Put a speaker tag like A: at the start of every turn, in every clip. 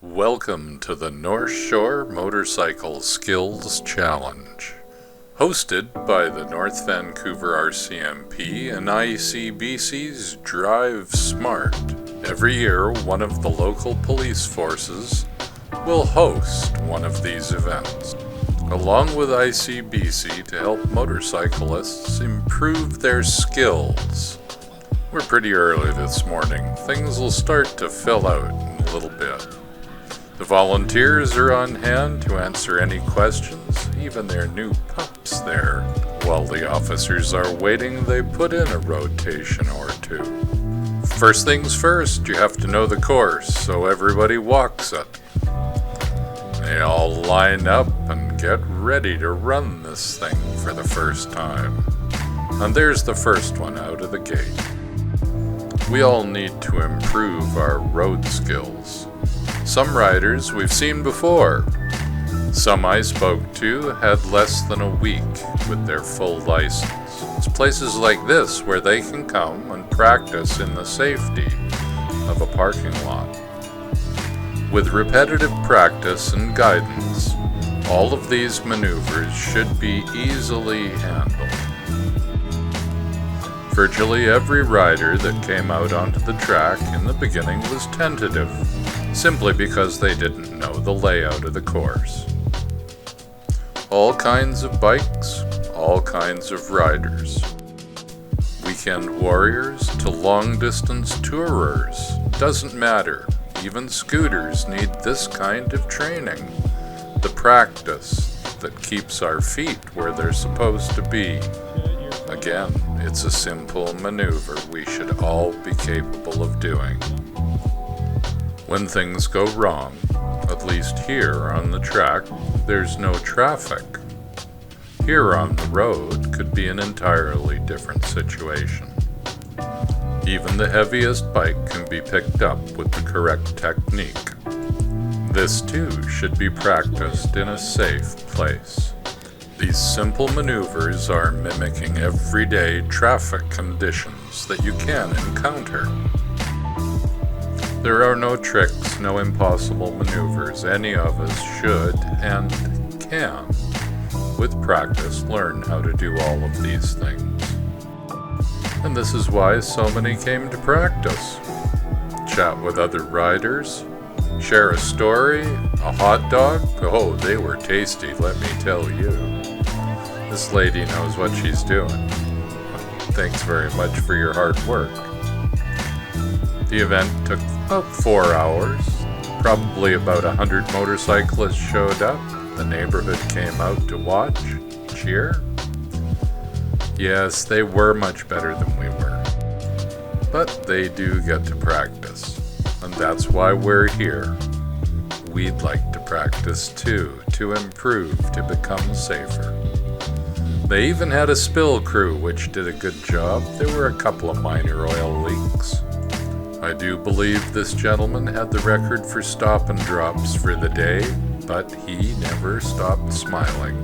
A: Welcome to the North Shore Motorcycle Skills Challenge, hosted by the North Vancouver RCMP and ICBC's Drive Smart. Every year, one of the local police forces will host one of these events, along with ICBC to help motorcyclists improve their skills. We're pretty early this morning. Things will start to fill out in a little bit. The volunteers are on hand to answer any questions, even their new pups there. While the officers are waiting, they put in a rotation or two. First things first, you have to know the course, so everybody walks it. They all line up and get ready to run this thing for the first time. And there's the first one out of the gate. We all need to improve our road skills. Some riders we've seen before. Some I spoke to had less than a week with their full license. It's places like this where they can come and practice in the safety of a parking lot. With repetitive practice and guidance, all of these maneuvers should be easily handled. Virtually every rider that came out onto the track in the beginning was tentative, simply because they didn't know the layout of the course. All kinds of bikes, all kinds of riders. Weekend warriors to long-distance tourers, doesn't matter. Even scooters need this kind of training. The practice that keeps our feet where they're supposed to be. Again, it's a simple maneuver we should all be capable of doing. When things go wrong, at least here on the track, there's no traffic. Here on the road could be an entirely different situation. Even the heaviest bike can be picked up with the correct technique. This too should be practiced in a safe place. These simple maneuvers are mimicking everyday traffic conditions that you can encounter. There are no tricks, no impossible maneuvers. Any of us should and can, with practice, learn how to do all of these things. And this is why so many came to practice. Chat with other riders, share a story, a hot dog. Oh, they were tasty, let me tell you. This lady knows what she's doing. Thanks very much for your hard work. The event took about 4 hours. Probably about 100 motorcyclists showed up. The neighborhood came out to watch, cheer. Yes, they were much better than we were. But they do get to practice. And that's why we're here. We'd like to practice too, to improve, to become safer. They even had a spill crew, which did a good job. There were a couple of minor oil leaks. I do believe this gentleman had the record for stop and drops for the day, but he never stopped smiling.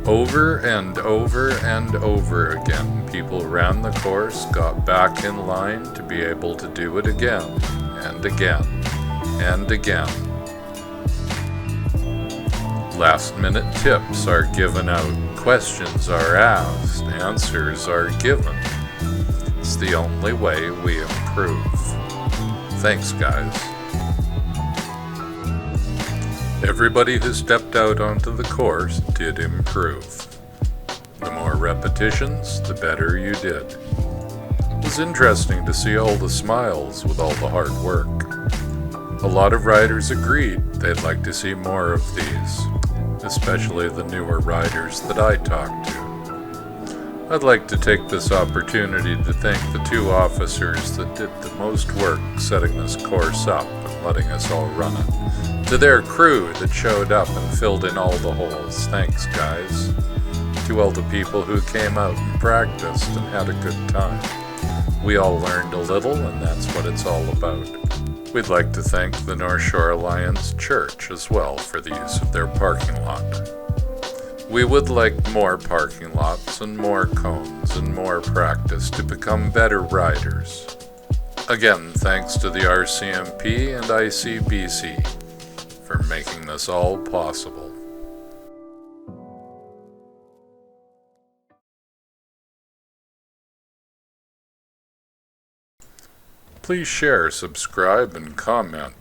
A: Over and over and over again, people ran the course, got back in line to be able to do it again, and again, and again. Last-minute tips are given out, questions are asked, answers are given. It's the only way we improve. Thanks, guys. Everybody who stepped out onto the course did improve. The more repetitions, the better you did. It was interesting to see all the smiles with all the hard work. A lot of riders agreed they'd like to see more of these, especially the newer riders that I talked to. I'd like to take this opportunity to thank the 2 officers that did the most work setting this course up and letting us all run it. To their crew that showed up and filled in all the holes, thanks guys. To all the people who came out and practiced and had a good time. We all learned a little, and that's what it's all about. We'd like to thank the North Shore Alliance Church as well for the use of their parking lot. We would like more parking lots and more cones and more practice to become better riders. Again, thanks to the RCMP and ICBC for making this all possible. Please share, subscribe, and comment.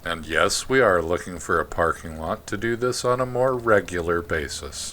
A: And yes, we are looking for a parking lot to do this on a more regular basis.